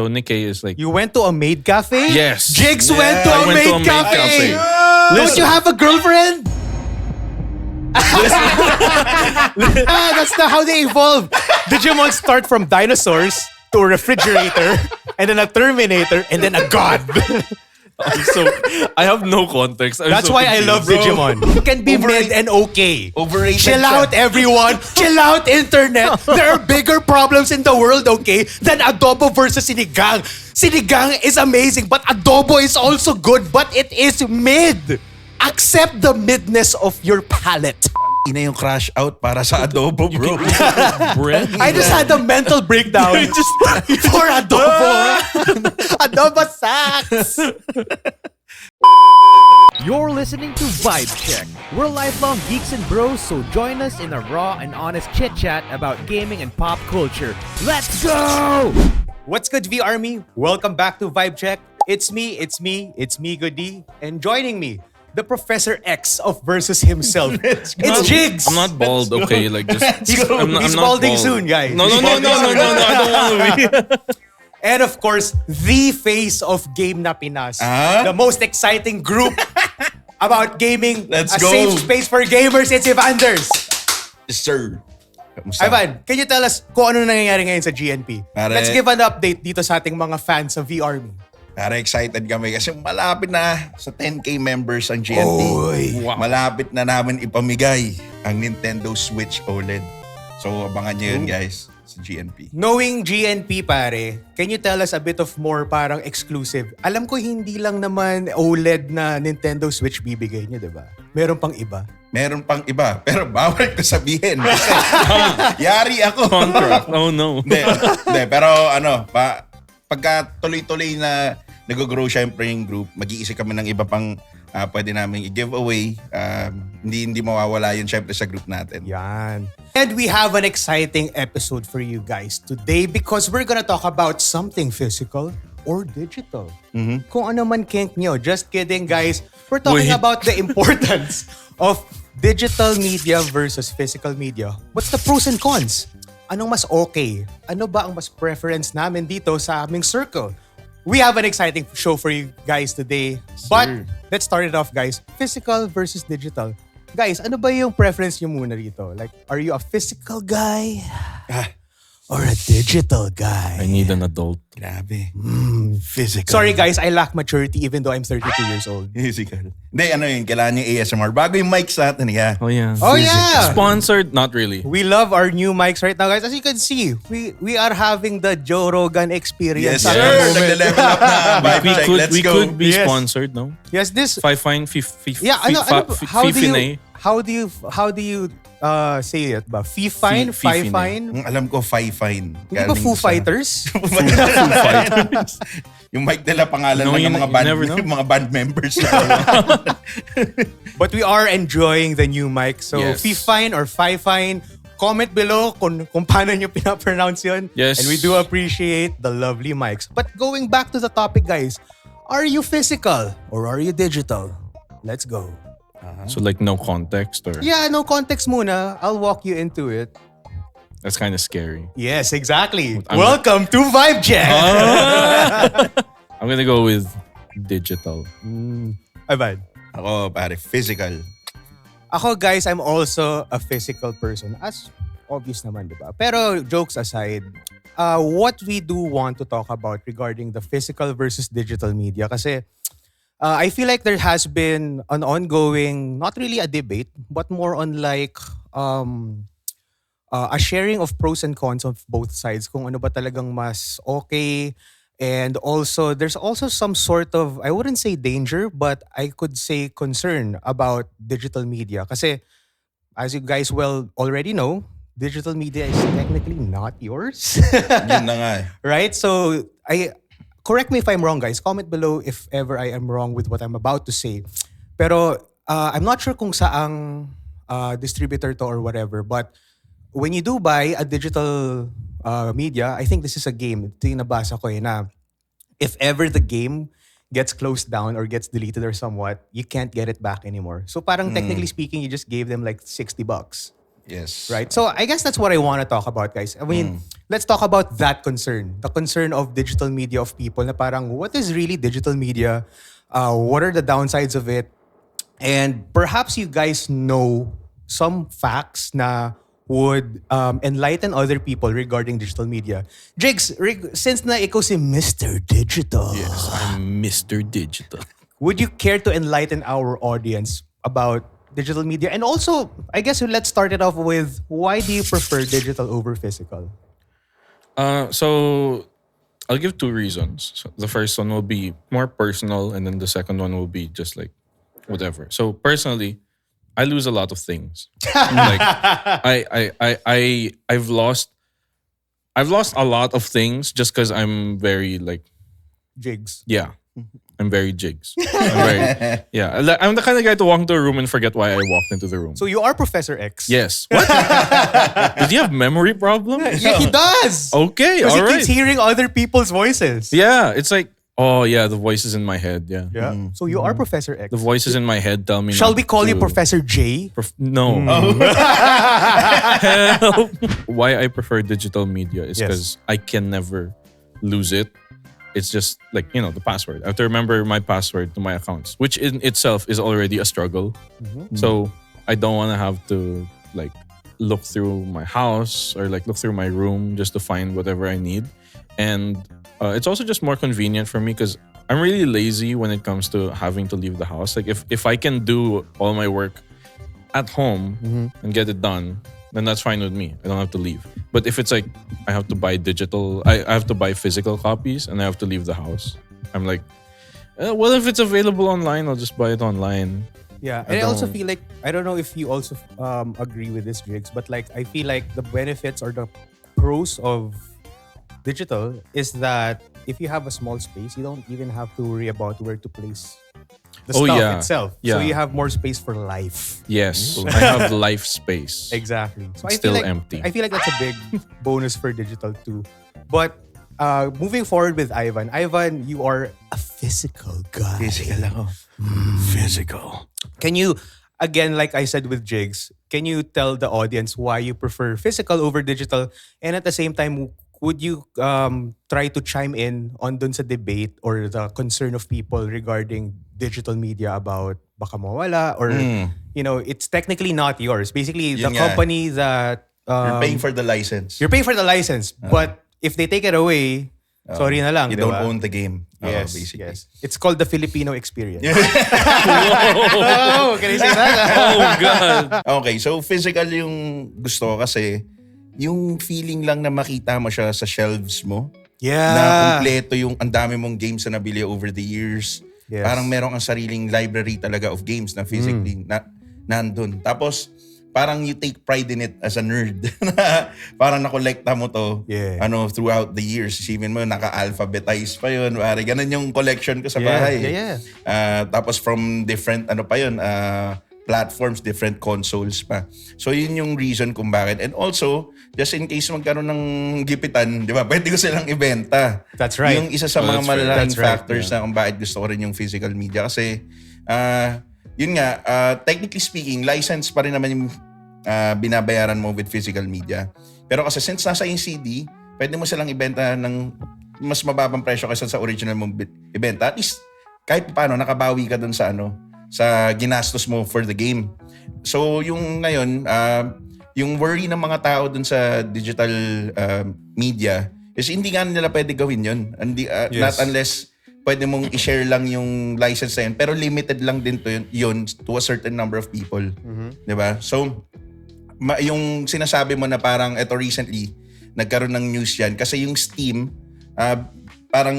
So Nikkei is like... You went to a maid cafe? Yes. Jigs went to a maid cafe. Don't you have a girlfriend? That's not how they evolve. Digimon start from dinosaurs to a refrigerator, and then a Terminator, and then a god. So I have no context. That's why I love Digimon. You can be mid and okay. Overrated Chill siya. out, everyone. Chill out, internet. There are bigger problems in the world, okay, than Adobo versus Sinigang. Sinigang is amazing, but Adobo is also good, but it is mid. Accept the midness of your palate. Ina yung crash out para sa Adobo, bro. bread. I just had a mental breakdown for Adobo. Adobo sucks. You're listening to Vibe Check. We're lifelong geeks and bros, so join us in a raw and honest chit-chat about gaming and pop culture. Let's go! What's good, V Army? Welcome back to Vibe Check. It's Migo D, and joining me, the Professor X of Versus himself. It's Jigs. I'm not bald, okay? Like just He's I'm not balding bald. soon, guys. No, I don't want to be. And of course, the face of Game na Pinas. The most exciting group about gaming. Let's a go. safe space for gamers. It's Evanders. Yes, sir. Kamusta? Ivan, can you tell us kung ano nangyayari ngayon sa GNP? Pare- Let's give an update dito sa ating mga fans sa V Army. Para excited kami kasi malapit na sa 10K members ang GNT. Wow. Malapit na namin ipamigay ang Nintendo Switch OLED. So abangan nyo yun guys sa GNP. Knowing GNP pare, can you tell us a bit of more parang exclusive? Alam ko hindi lang naman OLED na Nintendo Switch bibigay niyo, di ba? Meron pang iba. Meron pang iba, pero bawal ko sabihin. Kasi yari ako. Contract. Oh no. Hindi, pero pagka tuloy-tuloy na nag-grow syempre yung group, mag-iisip kami ng iba pang pwede namin i-giveaway. Hindi mawawala yun syempre sa group natin. Yan. And we have an exciting episode for you guys today because we're gonna talk about something physical or digital. Kung ano man kink nyo. Just kidding, guys. We're talking Wait. about the importance of digital media versus physical media. What's the pros and cons? Anong mas okay? Ano ba ang mas preference namin dito sa aming circle? We have an exciting show for you guys today. But let's start it off, guys. Physical versus digital. Guys, ano ba yung preference nyo muna dito? Like, are you a physical guy or a digital guy? I need an adult. Grabe. Physical. Sorry guys, I lack maturity even though I'm 32 years old. Physical. Hindi, kailangan yung ASMR. Bago yung mics natin, Oh yeah. Oh yeah! Sponsored? Not really. We love our new mics right now, guys. As you can see, we are having the Joe Rogan experience. Yes, at sir. the moment. Nag-level up na. Vibe check. Let's We go. could be Yes. sponsored, no? Yes, this. Fine, Yeah, how do you say it ba? Fee fine, Fee fi fine. Ang alam ko, Fine. Hindi ba Foo Fighters? Yung mic nila pangalan No, ng you mga never know. mga band members. But we are enjoying the new mic. So, Yes. Fee fine or fi fine. Comment below kung paano nyo pinapronounce yun. Yes. And we do appreciate the lovely mics. But going back to the topic, guys, are you physical or are you digital? Let's go. So like no context or... Yeah, no context muna. I'll walk you into it. That's kind of scary. Yes, exactly. I'm- Welcome to Vibe Check. I'm gonna go with digital. Ivan. Ako, pare, physical. Ako, guys, I'm also a physical person. As obvious naman, di ba? Pero jokes aside, what we do want to talk about regarding the physical versus digital media kasi I feel like there has been an ongoing, not really a debate, but more on like a sharing of pros and cons of both sides kung ano ba talagang mas okay. And also, there's also some sort of, I wouldn't say danger, but I could say concern about digital media. Kasi, as you guys well already know, digital media is technically not yours. Yun na nga. Right? So, correct me if I'm wrong, guys. Comment below if ever I am wrong with what I'm about to say. Pero, I'm not sure kung saang distributor to or whatever, but when you do buy a digital media, I think this is a game. Ito yung nabasa ko na if ever the game gets closed down or gets deleted or somewhat, you can't get it back anymore. So parang technically speaking, you just gave them like $60. Yes. Right? So I guess that's what I want to talk about, guys. I mean, let's talk about that concern. The concern of digital media of people na parang, what is really digital media? What are the downsides of it? And perhaps you guys know some facts na would enlighten other people regarding digital media. Jigs, since na ikaw si Mr. Digital, Yes, I'm Mr. Digital. would you care to enlighten our audience about digital media? And also, I guess let's start it off with, why do you prefer digital over physical? So I'll give two reasons. So the first one will be more personal, and then the second one will be just like whatever. So personally, I lose a lot of things. Like I've lost a lot of things just because I'm very like Jigs. yeah. I'm very jigs. I'm the kind of guy to walk into a room and forget why I walked into the room. So you are Professor X. Yes. What? Does he have memory problem? Yeah, he does. Okay, Because all he right. keeps hearing other people's voices. Yeah, it's like, oh yeah, the voices in my head. Yeah. Yeah. So you are Professor X. The voices in my head tell me. Shall not we call you to- Professor J? No. Help. Why I prefer digital media is Yes. because I can never lose it. It's just like, the password. I have to remember my password to my accounts, which in itself is already a struggle. So I don't want to have to like look through my house or like look through my room just to find whatever I need. And it's also just more convenient for me because I'm really lazy when it comes to having to leave the house. Like if I can do all my work at home and get it done, then that's fine with me. I don't have to leave. But if it's like I have to buy I have to buy physical copies and I have to leave the house, I'm like, well, if it's available online, I'll just buy it online. Yeah. I And I also don't- feel like, I don't know if you also agree with this, Jigs, but like I feel like the benefits or the pros of digital is that if you have a small space, you don't even have to worry about where to place the Oh, stuff yeah. itself. Yeah. So you have more space for life. Yes, I have life space. Exactly. So It's I feel still like, empty. I feel like that's a big bonus for digital too. But moving forward with Ivan, you are a physical guy. Physical ako. Physical. Can you, again, like I said with Jigs, can you tell the audience why you prefer physical over digital? And at the same time, would you try to chime in on dun sa debate or the concern of people regarding digital media about baka mawala or, it's technically not yours. Basically, the Yun nga. company that... You're paying for the license. You're paying for the license, but if they take it away, sorry na lang, You di don't ba? own the game. Yes, Basically. yes. It's called the Filipino experience. Oh, Can I say that? oh God. Okay, so physical yung gusto ko kasi yung feeling lang na makita mo siya sa shelves mo. Yeah. Na kumpleto yung ang dami mong games na nabili over the years. Yes. Parang meron kang sariling library talaga of games na physically nandun. Tapos parang you take pride in it as a nerd. Parang nakolekta mo to Yeah. throughout the years. Isipin mo, naka-alphabetize pa yun. Pare, ganun yung collection ko sa bahay. Yeah. Tapos from different, platforms, different consoles pa. So yun yung reason kung bakit. And also, just in case magkaroon ng gipitan, di ba, pwede ko silang ibenta. That's right. Yung isa sa Oh, mga that's right. malalaking That's right, factors na kung bakit gusto ko rin yung physical media. Kasi, yun nga, technically speaking, license pa rin naman yung binabayaran mo with physical media. Pero kasi since nasa yung CD, pwede mo silang ibenta ng mas mababang presyo kaysa sa original mong ibenta. At least, kahit paano, nakabawi ka dun sa sa ginastos mo for the game. So, yung ngayon, yung worry ng mga tao dun sa digital media is hindi nga nila pwede gawin yun. Not unless pwede mong i-share lang yung license na yun. Pero limited lang din to yun to a certain number of people. Diba? So, yung sinasabi mo na parang ito recently, nagkaroon ng news yan. Kasi yung Steam, parang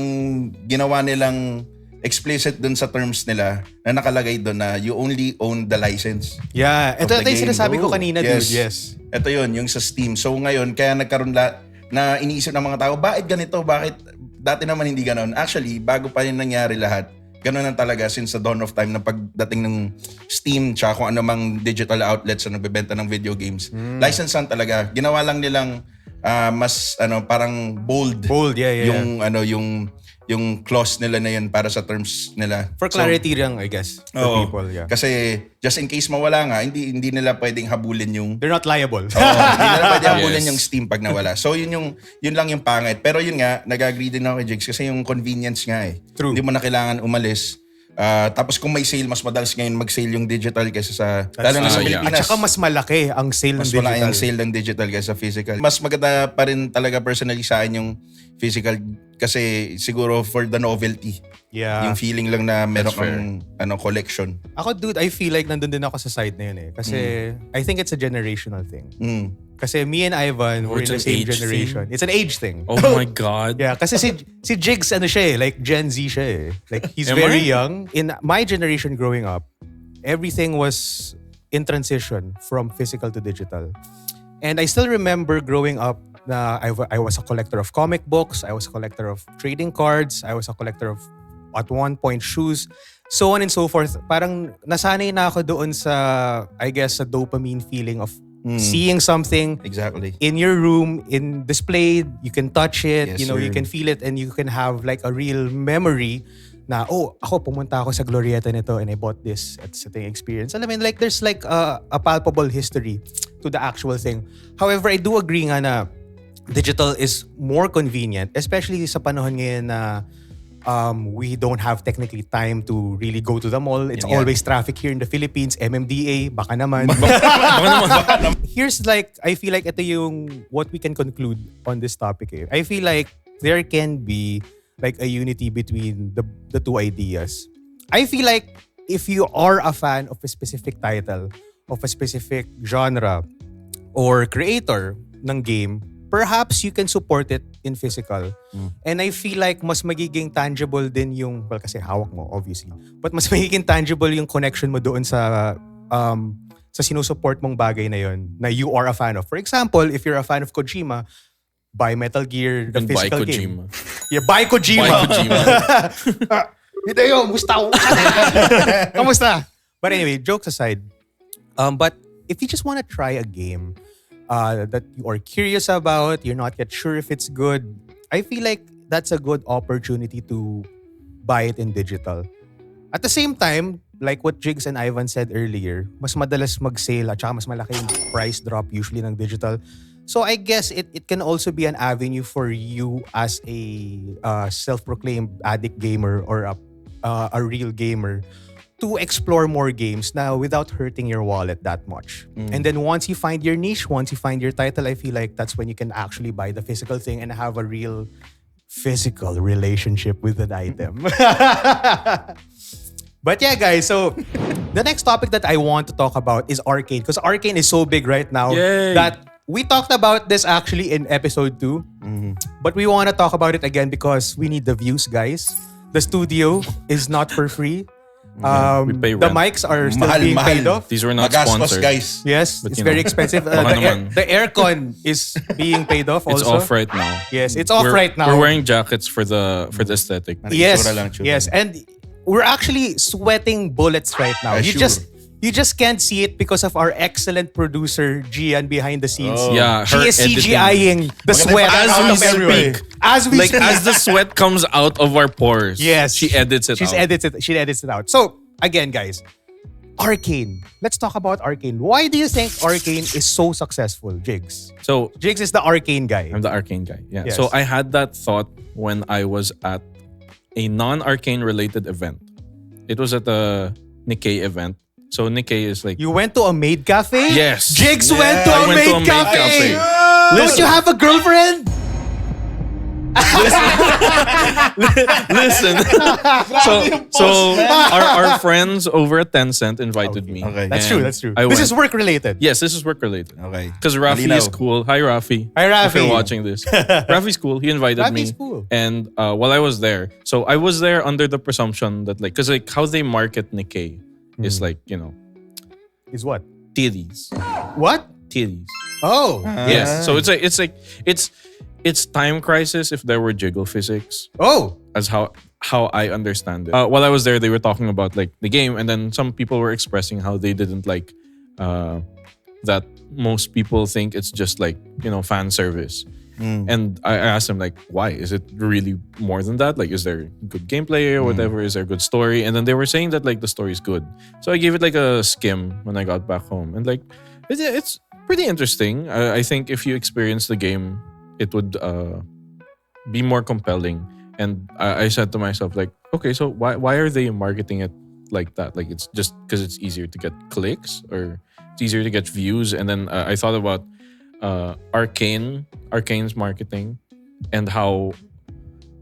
ginawa nilang explicit dun sa terms nila na nakalagay dun na you only own the license. Yeah. Ito of the yung game. sinasabi ko kanina, Yes. dude. Yes. Ito yun, yung sa Steam. So ngayon, kaya nagkaroon na iniisip ng mga tao, bakit ganito? Bakit dati naman hindi ganon? Actually, bago pa yun nangyari lahat, ganon lang talaga since the dawn of time na pagdating ng Steam tsaka kung ano mang digital outlets na nagbebenta ng video games. License lang talaga. Ginawa lang nilang mas parang bold. Bold, yeah. Yung clause nila na yun para sa terms nila. For clarity lang, I guess, for people, yeah. Kasi just in case mawala nga, hindi nila pwedeng habulin yung... They're not liable. Hindi nila pwedeng habulin yung Steam pag nawala. So yun lang yung pangit. Pero yun nga, nag-agree din ako kay Jigs kasi yung convenience nga eh. True. Hindi mo na kailangan umalis. Tapos kung may sale, mas madalas ngayon mag-sale yung digital kaysa sa... Lalo na sa Pilipinas. At saka mas malaki ang sale ng digital. Mas malaki ang sale ng digital kaysa physical. Mas maganda pa rin talaga personally sa akin yung physical kasi siguro for the novelty. Yeah. Yung feeling lang na meron kang collection. Ako, dude, I feel like nandun din ako sa side na yun eh. Kasi I think it's a generational thing. Kasi me and Ivan were in the same generation. It's an age thing. Oh my God. Yeah, kasi si Jigs siya eh, like Gen Z siya eh. Like he's very young. In my generation growing up, everything was in transition from physical to digital. And I still remember growing up na I was a collector of comic books, I was a collector of trading cards, I was a collector of at one point shoes, so on and so forth. Parang nasanay na ako doon sa, I guess, sa dopamine feeling of seeing something exactly in your room, displayed, you can touch it, Yes, you can feel it, and you can have like a real memory na, ako pumunta ako sa Glorieta nito and I bought this at certain experience. I mean, like there's like a palpable history to the actual thing. However, I do agree nga na digital is more convenient, especially sa panahon ngayon na we don't have technically time to really go to the mall. It's always traffic here in the Philippines. MMDA, baka naman. Here's like, I feel like ito yung what we can conclude on this topic. I feel like there can be like a unity between the two ideas. I feel like if you are a fan of a specific title, of a specific genre, or creator ng game, perhaps you can support it in physical. And I feel like mas magiging tangible din yung, well, kasi hawak mo, obviously. But mas magiging tangible yung connection mo doon sa sinusupport mong bagay na yun na you are a fan of. For example, if you're a fan of Kojima, buy Metal Gear, the physical game. Yeah, buy Kojima. Buy Kojima. Hideo, musta ako? Kamusta? But anyway, jokes aside, but if you just want to try a game that you are curious about, you're not yet sure if it's good, I feel like that's a good opportunity to buy it in digital. At the same time, like what Jigs and Ivan said earlier, mas madalas mag-sale at saka mas malaki yung price drop usually ng digital. So I guess it can also be an avenue for you as a self-proclaimed addict gamer or a real gamer to explore more games now without hurting your wallet that much. And then once you find your niche, once you find your title, I feel like that's when you can actually buy the physical thing and have a real physical relationship with an item. But yeah, guys, so the next topic that I want to talk about is Arcane, because Arcane is so big right now that we talked about this actually in episode 2. But we want to talk about it again because we need the views, guys. The studio is not for free. We pay the rent. mics are still being paid off. These were not Magastos, sponsored. guys. Yes, But it's you very know, expensive. baka naman. The aircon is being paid off It's also. off right now. Yes, it's off We're- right now. We're wearing jackets for the aesthetic. Yes, Tsura lang, tsura. yes, and we're actually sweating bullets right now. Sure. You just can't see it because of our excellent producer Gian behind the scenes. Yeah, She her is editing. CGIing the sweat As out we of everywhere. speak. As we Like speak. as the sweat comes out of our pores. Yes, she edits it She out. edits it out. So again, guys, Arcane. Let's talk about Arcane. Why do you think Arcane is so successful, Jigs? So Jigs is the Arcane guy. I'm the Arcane guy. Yeah. Yes. So I had that thought when I was at a non-Arcane related event. It was at a Nikkei event. So Nikkei is like You went to a maid cafe? Yes. Jigs Yeah, went to I a went to maid cafe. cafe. Don't you have a girlfriend? Listen. so our friends over at Tencent invited me. Okay. That's And true, that's true. I This went. is work related. Yes, this is work related. Okay. Because Rafi Malinaw. is cool. Hi, Rafi. Hi, Rafi. If you're watching this. Rafi's cool. He invited Rafi's me. cool. And while I was there, so I was there under the presumption that because how they market Nikkei is like, Is what? titties. What? Titties. Oh. Yes. So it's time crisis if there were jiggle physics. Oh. As how I understand it. While I was there, they were talking about like the game, and then some people were expressing how they didn't like that most people think it's just like, fan service. And I asked them like, why? Is it really more than that? Like, is there good gameplay or whatever? Is there good story? And then they were saying that like the story is good. So I gave it like a skim when I got back home. And like, it's pretty interesting. I think if you experience the game, it would be more compelling. And I said to myself like, okay, so why are they marketing it like that? Like, it's just because it's easier to get clicks or it's easier to get views. And then I thought about Arcane's marketing, and how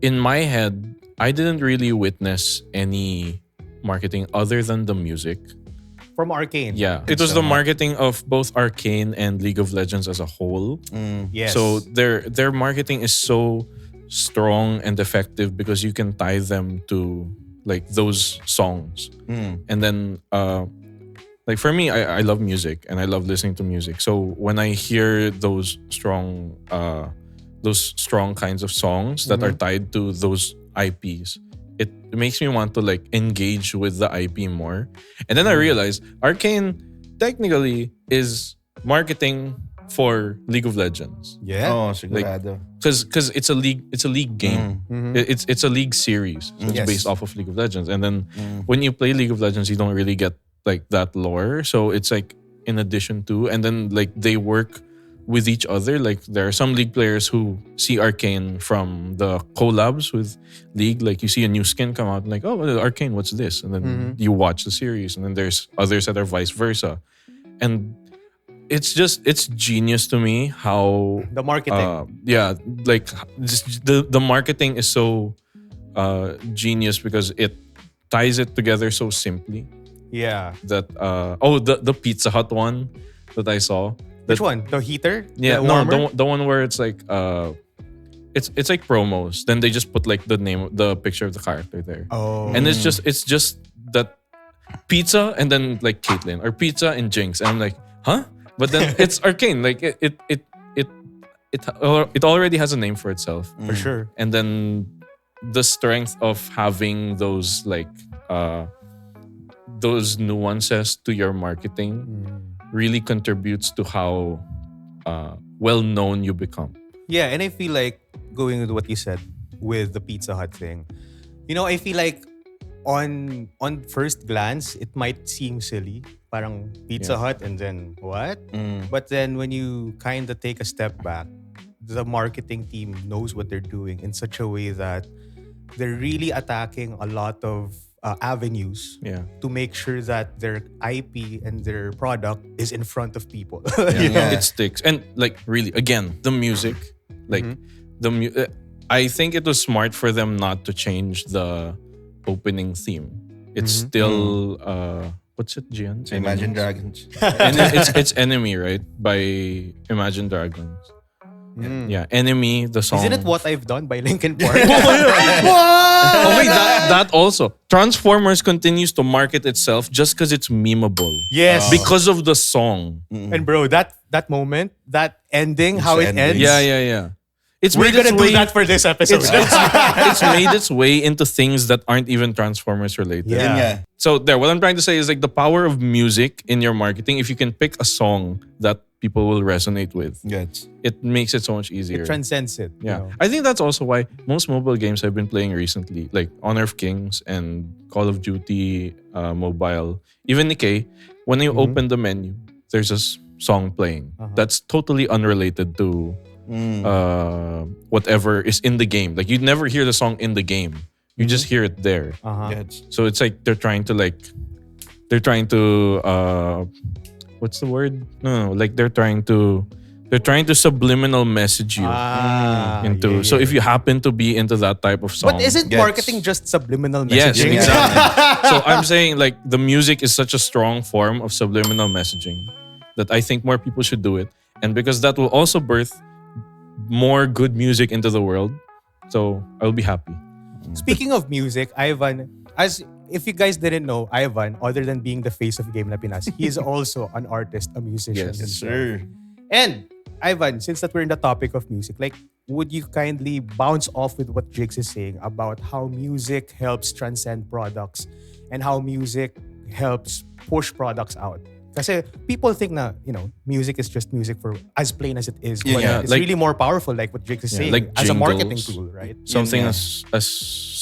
in my head I didn't really witness any marketing other than the music. From Arcane. Yeah, it was the marketing of both Arcane and League of Legends as a whole. Yes. So their marketing is so strong and effective because you can tie them to like those songs. And then like for me, I love music and I love listening to music. So when I hear those strong kinds of songs that are tied to those IPs, it makes me want to like engage with the IP more. And then I realized Arcane technically is marketing for League of Legends. Yeah. Oh, sigurado. Because it's a league game. It's a league series. So it's Yes. based off of League of Legends. And then when you play League of Legends, you don't really get like that lore. So it's like in addition to, and then like they work with each other. Like there are some League players who see Arcane from the collabs with League. Like you see a new skin come out, like, oh, Arcane, what's this? And then you watch the series. And then there's others that are vice versa. And it's genius to me how The marketing. like just the marketing is so genius because it ties it together so simply. Yeah. That the Pizza Hut one that I saw. Which one? The heater? Yeah, The no, warmer? the one where it's like it's like promos. Then they just put like the picture of the character there. Oh. And it's just that pizza and then like Caitlyn or pizza and Jinx. And I'm like, huh? But then it's Arcane. Like it already has a name for itself. For sure. And then the strength of having those like those nuances to your marketing really contributes to how well known you become. Yeah, and I feel like going with what you said with the Pizza Hut thing. I feel like on first glance it might seem silly, parang Pizza Hut and then what? But then when you kind of take a step back, the marketing team knows what they're doing in such a way that they're really attacking a lot of avenues to make sure that their IP and their product is in front of people. It sticks. And like really, again, the music, like I think it was smart for them not to change the opening theme. It's still what's it, Gian? Imagine Dragons. And it's Enemy, right? By Imagine Dragons. Yeah, Enemy, the song. Isn't it What I've Done by Linkin Park? Oh wait, that also. Transformers continues to market itself just because it's memeable. Yes. Because of the song. And bro, that moment, that ending, how it ending. ends. Yeah. It's We're made gonna its do way, that for this episode. it's made its way into things that aren't even Transformers related. Yeah. Yun nga. So there, what I'm trying to say is like the power of music in your marketing. If you can pick a song that people will resonate with, Gets. it makes it so much easier. It transcends it. Yeah, I think that's also why most mobile games I've been playing recently, like Honor of Kings and Call of Duty Mobile, even Nikkei, when you open the menu, there's a song playing that's totally unrelated to whatever is in the game. Like you'd never hear the song in the game. You just hear it there. Gets. So it's like they're trying to what's the word? No, like they're trying to subliminal message you into. Yeah, so yeah. if you happen to be into that type of song, But isn't Gets. marketing just subliminal yes, messaging? exactly. So I'm saying like the music is such a strong form of subliminal messaging that I think more people should do it, and because that will also birth more good music into the world. So I'll be happy. Speaking of music, Ivan, as if you guys didn't know, Ivan, other than being the face of Game Lapinas, he is also an artist, a musician. Yes, Yes, sir. And Ivan, since that we're in the topic of music, like, would you kindly bounce off with what Jigs is saying about how music helps transcend products and how music helps push products out? Kasi people think na, music is just music for as plain as it is. But Yeah, it's like- really more powerful, like what Jake is saying, like as a marketing jingles. tool, right? Something Yeah. as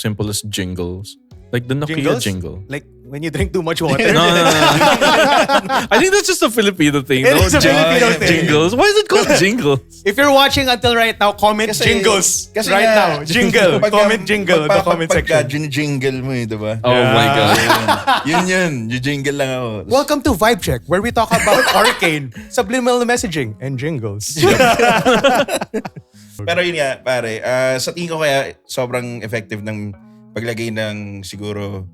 simple as jingles. Like the Nokia jingle. Like when you drink too much water. No. I think that's just a Filipino thing. It no? is a Filipino thing. Jingles. Why is it called jingles? If you're watching until right now, comment jingles. Right now. Jingle. Comment jingle in the comment section. Jingle mo diba? Oh my God. Yun. Yung jingle lang ako. Welcome to Vibe Check, where we talk about Arcane, subliminal messaging, and jingles. Pero yun nga, pare, sa tingin ko kaya sobrang effective ng paglagay ng siguro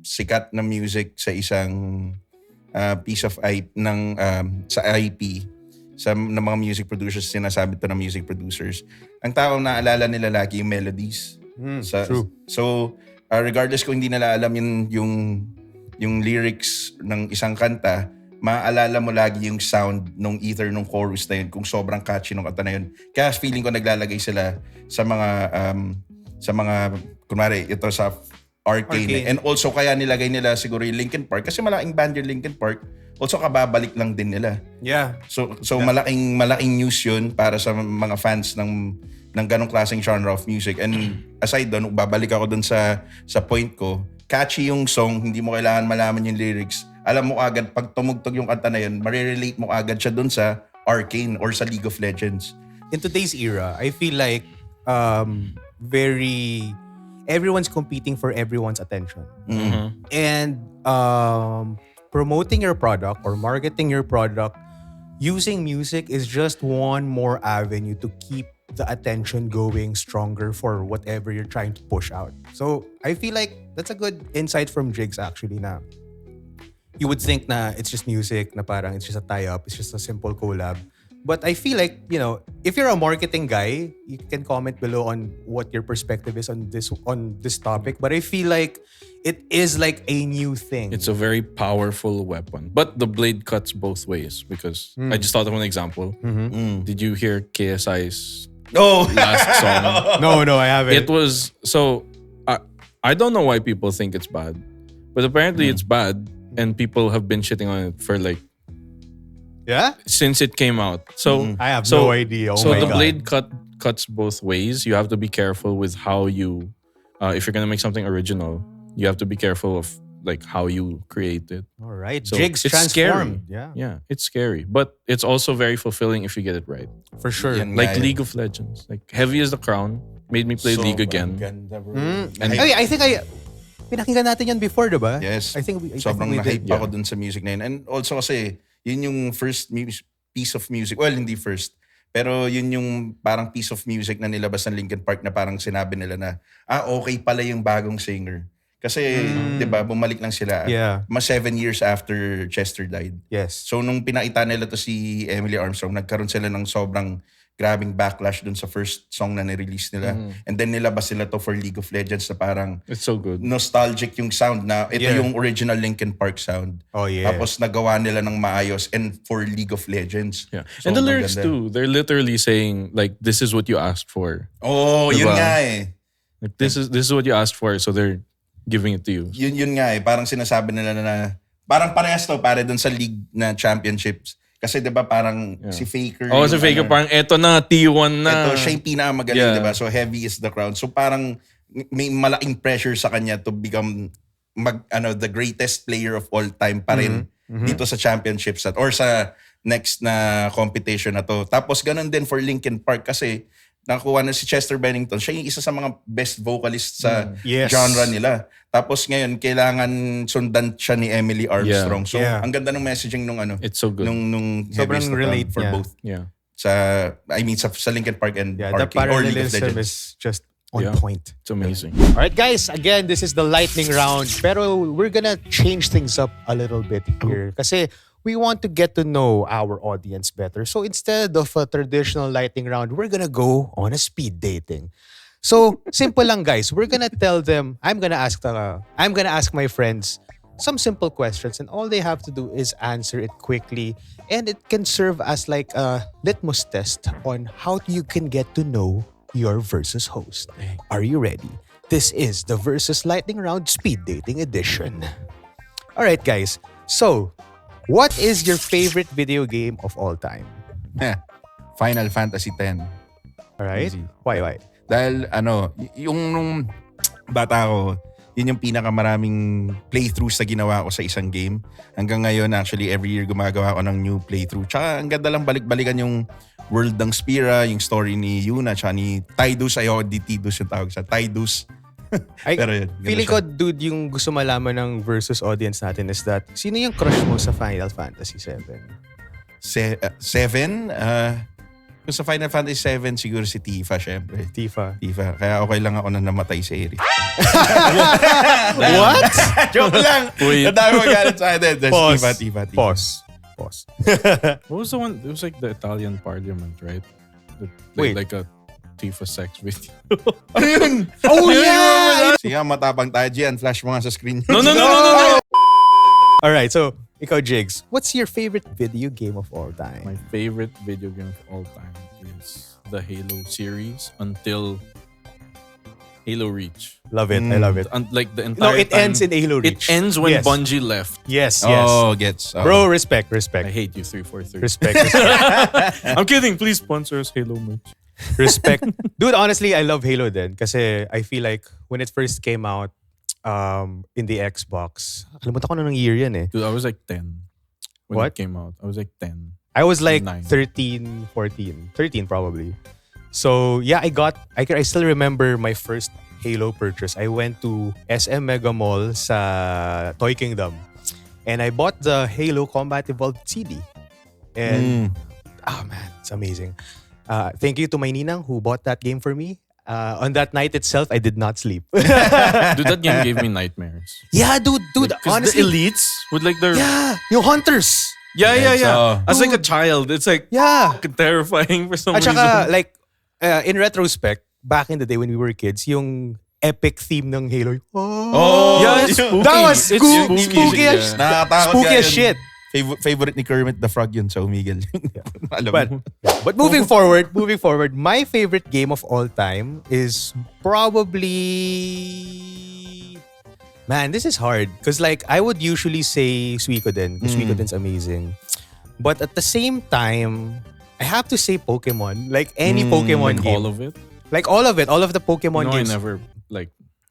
sikat na music sa isang piece of IP sa IP ng mga music producers, sinasabi to ng music producers. Ang tao naalala nila lagi yung melodies. True. So, regardless kung hindi nila alam yung lyrics ng isang kanta, maaalala mo lagi yung sound nung either nung chorus na yun kung sobrang catchy nung kanta na yun. Kaya feeling ko naglalagay sila sa mga kunwari ito sa Arcane. And also kaya nilagay nila siguro yung Linkin Park kasi malaking band yung Linkin Park. Also kababalik lang din nila. Yeah. So malaking news yun para sa mga fans ng ganong klaseng genre of music. And aside doon, babalik ako doon sa point ko. Catchy yung song, hindi mo kailangan malaman yung lyrics. Alam mo agad, pag tumugtog yung kanta na yun, marirelate mo agad siya doon sa Arcane or sa League of Legends. In today's era, I feel like everyone's competing for everyone's attention. And promoting your product or marketing your product using music is just one more avenue to keep the attention going stronger for whatever you're trying to push out. So I feel like that's a good insight from Jigs actually na you would think na it's just music, na parang it's just a tie-up, it's just a simple collab. But I feel like, if you're a marketing guy, you can comment below on what your perspective is on this topic. But I feel like it is like a new thing. It's a very powerful weapon. But the blade cuts both ways because I just thought of an example. Did you hear KSI's last song? No, I haven't. It was, so I don't know why people think it's bad. But apparently it's bad and people have been shitting on it for like, yeah? since it came out. So I have no idea. Oh so my the God. blade cuts both ways. You have to be careful with how you, if you're gonna make something original, you have to be careful of like how you create it. All right. So Jigs it's transformed. scary. Yeah, it's scary, but it's also very fulfilling if you get it right. For sure. Yan Like nga League of Legends, like Heavy as the Crown made me play League again. Ganda, bro. And I think pinakinggan natin yan before, diba? Yes. I think we Sobrang did. na-hype ako dun sa music na yun. And also kasi, yun yung first piece of music. Well, hindi first. Pero yun yung parang piece of music na nilabas ng Linkin Park na parang sinabi nila na, okay pala yung bagong singer. Kasi, di ba, bumalik lang sila. Yeah. 7 years after Chester died. Yes. So, nung pinakita nila to si Emily Armstrong, nagkaroon sila ng sobrang grabing backlash dun sa first song na nirelease nila. And then nilabas sila to for League of Legends na parang it's so good. nostalgic yung sound na ito Yeah. yung original Linkin Park sound. Oh, yeah. Tapos nagawa nila ng maayos and for League of Legends. Yeah, So, and the lyrics maganda. too. They're literally saying like, "This is what you asked for." Oh, yun Diba? nga eh. Like this is what you asked for, so they're giving it to you. Yun nga eh. Parang sinasabi nila na parang parehas to pare dun sa league na championships. Kasi 'di ba parang si Faker. Oh, yung si Faker ano, parang eto na T1 na. ito siya yung pinakamagaling, Yeah. 'di ba? So heavy is the crown. So parang may malaking pressure sa kanya to become the greatest player of all time pa rin dito sa championships or sa next na competition na to. Tapos ganun din for Linkin Park kasi nakuha na si Chester Bennington. Siya yung isa sa mga best vocalist sa Yes. genre nila. Tapos ngayon kailangan sundan siya ni Emily Armstrong. So Yeah. ang ganda ng messaging nung It's so good. nung Sobrang Heavy is the Crown relate for niya. both. Yeah. Sa Linkin Park and Yeah, the Arcane or League of parallelism Legends. is just on Yeah. point. It's amazing. All right, guys. Again, this is the lightning round. Pero we're gonna change things up a little bit here. Kasi we want to get to know our audience better. So instead of a traditional lightning round, we're gonna go on a speed dating. So simple lang, guys. We're gonna tell them. I'm gonna ask my friends some simple questions, and all they have to do is answer it quickly. And it can serve as like a litmus test on how you can get to know your versus host. Are you ready? This is the Versus Lightning Round Speed Dating Edition. All right, guys. So, What is your favorite video game of all time? Final Fantasy X. Alright? Easy. Why? Dahil yung nung bata ko, yun yung pinakamaraming playthroughs na ginawa ko sa isang game. Hanggang ngayon, actually, every year gumagawa ko ng new playthrough. Tsaka ang ganda lang balik-balikan yung world ng Spira, yung story ni Yuna, tsaka ni Tidus. Ayoko, di Tidus yung tawag sa Tidus. Pero yun, ganda Feeling siya. ko, dude, yung gusto malaman ng versus audience natin is that, sino yung crush mo sa Final Fantasy 7? Seven? Kung sa Final Fantasy 7, siguro si Tifa, syempre. Tifa. Kaya okay lang ako na namatay si Eric. What? Joke lang! Wait. Nadami magalit sa akin. Tifa. Pause. What was the one? It was like the Italian parliament, right? Wait. Like a Tifa sex video. Ano yun? Oh, yeah! Sige, matapang tayo dyan. Flash mo nga sa screen. No. Alright, so, ikaw, Jigs, what's your favorite video game of all time? My favorite video game of all time is the Halo series until Halo Reach. Love it. I love it. Like the No, entire it ends in Halo Reach. It ends when Yes. Bungie left. Yes. Oh, gets. Bro, respect. I hate you, 343. Respect. I'm kidding. Please sponsor us, Halo merch. Respect. Dude, honestly, I love Halo then kasi I feel like when it first came out in the Xbox, kalimutan ko na ng year yan eh. Dude, I was like 10 when What? it came out. I was like 10. I was like 9. 13, 14. 13 probably. So yeah, I still remember my first Halo purchase. I went to SM Mega Mall sa Toy Kingdom and I bought the Halo Combat Evolved CD. And oh man, it's amazing. Thank you to my ninang who bought that game for me. On that night itself, I did not sleep. Dude, that game gave me nightmares. Yeah, dude. Because Honestly, the elites would like their... yeah, yung hunters. Yeah. So- As like a child, it's like Yeah. fucking terrifying for some At reason. saka, like, in retrospect, back in the day when we were kids, yung epic theme ng Halo. Oh, Yeah, it's spooky. that was It's spooky as yeah. Nakakatakot spooky nga as yun. shit. Favorite ni Kermit the Frog yun sa Omegle. Alam But mo. but moving forward, my favorite game of all time is probably, man, this is hard because like I would usually say Suikoden because Suikoden's amazing, but at the same time, I have to say Pokemon. Like any Pokemon Like game, all of it. like all of the Pokemon No, I games. never like...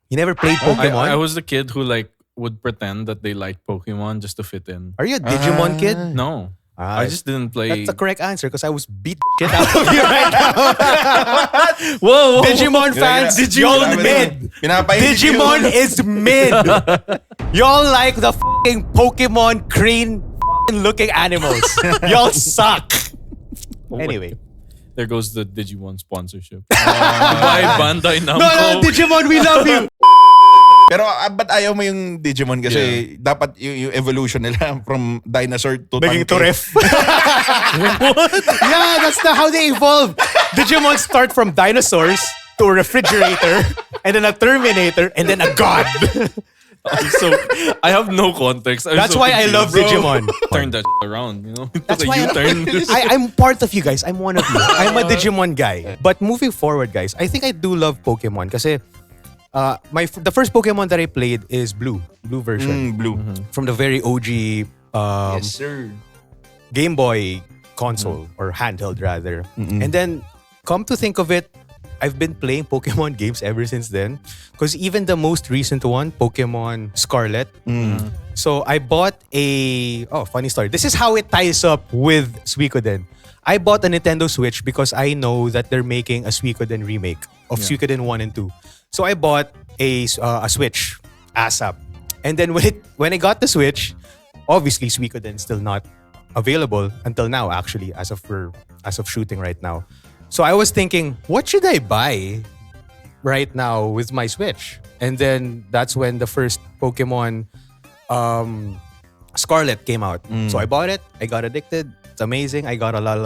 You never played Pokemon? I was the kid who like would pretend that they liked Pokemon just to fit in. Are you a Digimon kid? No. Ah, I just didn't play... That's the correct answer because I was beat shit out of you right now. Whoa! Digimon fans, y'all mid. Pinapahilig Digimon is mid. Y'all like the fucking Pokemon crane looking animals. Y'all suck. Oh my Anyway. God. There goes the Digimon sponsorship. Bye, Bandai Namco. No, Digimon, we love you. Pero ba't ayaw mo yung Digimon? Kasi dapat yung evolution nila from dinosaur to Naging tanke. Toref. Yeah, that's how they evolve. Digimon start from dinosaurs to a refrigerator and then a Terminator and then a god. So I have no context. I'm That's so why I love confused. Digimon. Turn that around, you know? That's Like why U-turn. I'm part of you guys. I'm one of you. I'm a Digimon guy. But moving forward, guys, I think I do love Pokemon kasi the first Pokemon that I played is Blue version Blue. from the very OG Yes, sir. Game Boy console or handheld rather. And then come to think of it, I've been playing Pokemon games ever since then. Because even the most recent one, Pokemon Scarlet. So I bought funny story. This is how it ties up with Suikoden. I bought a Nintendo Switch because I know that they're making a Suikoden remake of Suikoden 1 and 2. So I bought a Switch ASAP. And then when I got the Switch, obviously Suikoden's still not available until now actually as of shooting right now. So I was thinking, what should I buy right now with my Switch? And then that's when the first Pokemon Scarlet came out. So I bought it. I got addicted. It's amazing. I got a lot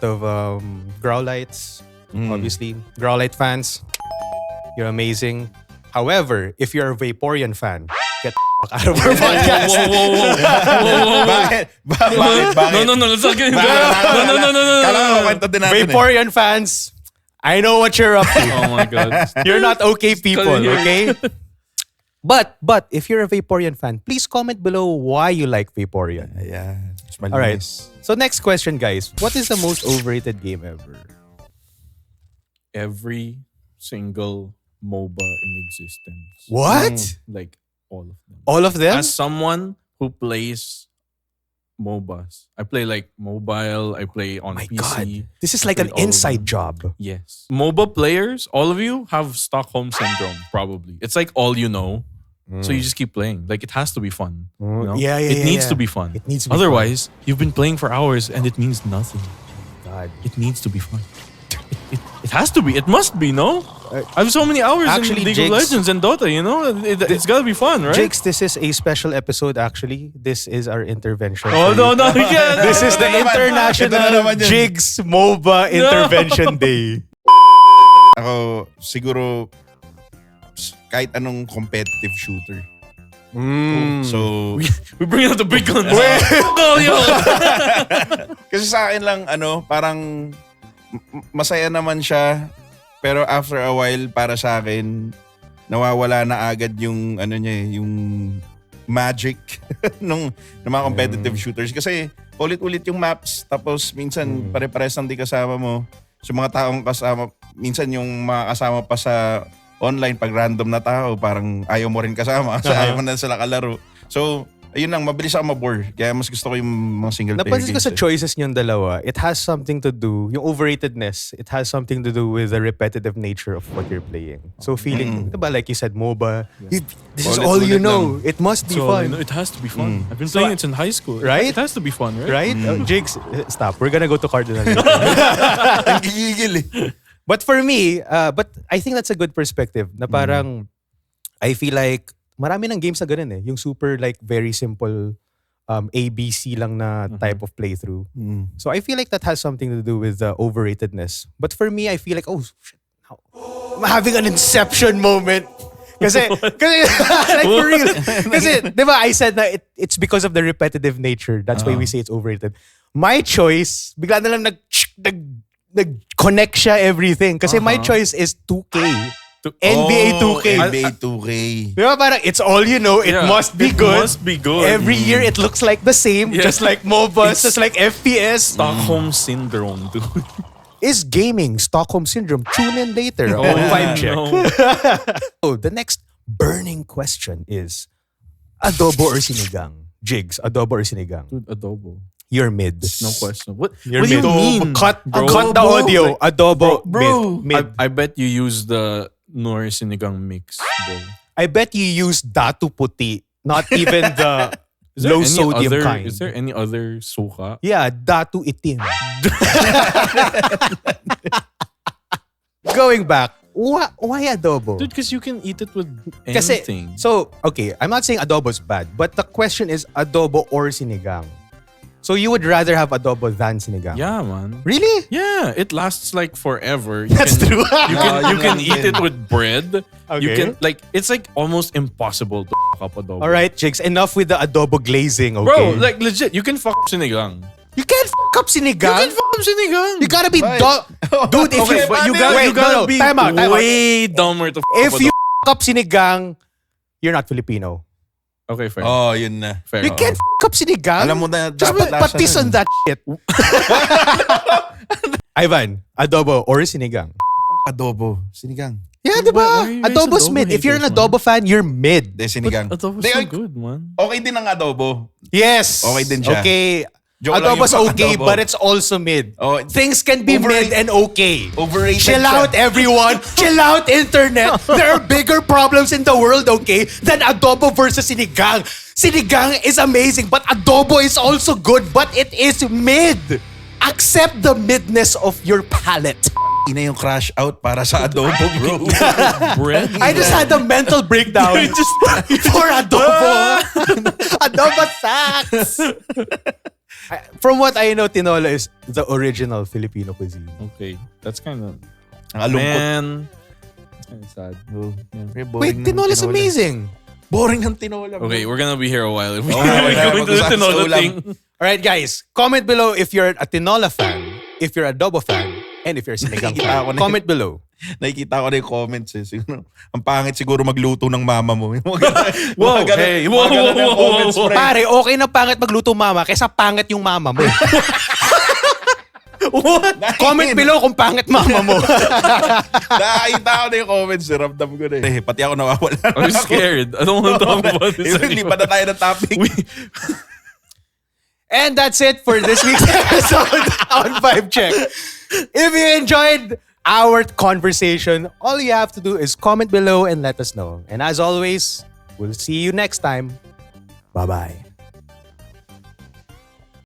of Growlites. Obviously, Growlite fans, you're amazing. However, if you're a Vaporeon fan, get the fuck out of our podcast. Bakit? Bakit? No, let's not get into Bakit? that. No. Kala ko kwento din natin eh. Vaporeon fans, I know what you're up to. Oh my God. You're not okay people, Because you're- okay? But if you're a Vaporeon fan, please comment below why you like Vaporeon. Ayan. All right. So next question, guys. What is the most overrated game ever? Every single MOBA in existence. What? Like all of them. All of them? As someone who plays MOBAs, I play like mobile, I play on My PC. God. This is like an played all of inside them. job. Yes. MOBA players, all of you have Stockholm Syndrome, probably. It's like all you know. So you just keep playing. Like it has to be fun. You know? Yeah, It needs yeah. to be fun. It needs to be Otherwise, you've been playing for hours and it means nothing. God. It needs to be fun. It has to be. It must be, no? I have so many hours Actually, in League Jakes- of Legends and Dota, you know? It's gotta be fun, right? Jakes, this is a special episode actually. This is our intervention. Oh, for no, you. no. Yeah, This is the Ito na International naman yun. Jigs MOBA Intervention Day. Ako, siguro, kahit anong competitive shooter. So, we bring out the big guns. No, yo. kasi sa akin lang, parang masaya naman siya. Pero after a while, para sa akin, nawawala na agad yung, yung magic ng mga competitive shooters. Kasi ulit-ulit yung maps, tapos minsan pare-pares lang di kasama mo. So mga taong kasama, minsan yung mga kasama pa sa online, pag random na tao, parang ayaw mo rin kasama kasi ayaw mo na sila kalaro. So, ayun lang, mabilis ako mabore. Kaya mas gusto ko yung mga single player Napansin ko games. sa choices niyong dalawa, it has something to do, yung overratedness, it has something to do with the repetitive nature of what you're playing. So feeling, diba, like you said, MOBA, this is all you Ulit-ulit know. It must be So, fun. it has to be fun. I've been playing it in high school. Right? It has to be fun, right? Right? Jigs, stop. We're gonna go to Cardinal. Ang gigigil eh. But for me, but I think that's a good perspective na parang I feel like marami ng games na ganun eh. Yung super like very simple ABC lang na type of playthrough. So I feel like that has something to do with the overratedness. But for me, I feel like, oh shit, I'm having an inception moment. Kasi like for real. Kasi, di ba, I said na it's because of the repetitive nature. That's why we say it's overrated. My choice, bigla na lang nag-connect siya everything. Kasi my choice is 2K. NBA 2K. NBA 2K. Di ba parang it's all you know, it Yeah, must be it good. must be good. Every year it looks like the same, Yeah. just like MOBAs, just like FPS. Stockholm Syndrome, dude. Is gaming Stockholm Syndrome? Tune in later on Vibe Check. No. So the next burning question is Adobo or Sinigang? Jigs, Adobo or Sinigang? Dude, Adobo. You're mid. No question. What You're do you mid. mean? Cut bro? the audio. Adobo, Bro. mid. I bet you use the Nor Sinigang mix, bro. I bet you use Datu Puti, not even the Is there low any sodium other, kind. Is there any other suka? Yeah, Datu Itim. Going back, why adobo? Dude, because you can eat it with Kasi, anything. so, okay, I'm not saying adobo's bad, but the question is adobo or sinigang. So you would rather have adobo than sinigang? Yeah, man. Really? Yeah, it lasts like forever. You That's can, true. You can eat it with bread. You Okay. can like it's like almost impossible to fuck up adobo. All right, Jigs, enough with the adobo glazing, okay? Bro, like legit, you can fuck up sinigang. you can't fuck up sinigang. You can fuck up sinigang. You gotta be Why? dude. If Okay, you, but you wait, gotta, you gotta no, be time out. way dumber to fuck If up you adobo. fuck up sinigang, you're not Filipino. Okay, fair. Oh, yun na. fair. You can't fuck up sinigang. Alam mo na Just dapat lasa patis nun. on that shit. Ivan, adobo or sinigang? Adobo. Sinigang. Yeah, Why diba? are you guys Adobo's adobo mid. If you're an haters, man? adobo fan, you're mid. De, sinigang. But adobo's Di, so good, man. Okay din ang adobo. Yes. Okay din siya. Okay. Joke lang Adobo's yung okay, adobo. but it's also mid. Oh, Things can be mid and okay. Overrated Chill siya. out, everyone. Chill out, internet. There are bigger problems in the world, okay, than adobo versus sinigang. Sinigang is amazing, but adobo is also good, but it is mid. Accept the midness of your palate. Ina yung crash out para sa adobo, bro. Bread. I just had a mental breakdown for adobo. Adobo sucks. From what I know, tinola is the original Filipino cuisine. Okay, that's kind of Ang alungkot. man. That's kind of sad. Oh, Yeah. Wait, tinola is amazing. Boring ng tinola, bro. Okay, we're gonna be here a while if we Oh, go yeah, into the mag-usap sa tinola ulam. thing. All right, guys. Comment below if you're a tinola fan, if you're a adobo fan, and if you're a sinigang Nakikita ko fan. na Comment below. nakikita ko na yung comments eh. Siguro, ang pangit siguro magluto ng mama mo. Yung mga ganun- Wow, mga ganun- hey, mga wow, ganun yung wow, comments, wow, pre. Pare, okay na pangit magluto mama kaysa pangit yung mama mo. Comment below kung pangit mama mo. Nakakita ko na yung comments. Ramdam ko na eh. Pati ako nawawala. I'm scared. I don't want to talk about this Hindi anymore. pa na tayo ng topic. And that's it for this week's episode on Vibe Check. If you enjoyed our conversation, all you have to do is comment below and let us know. And as always, we'll see you next time. Bye-bye.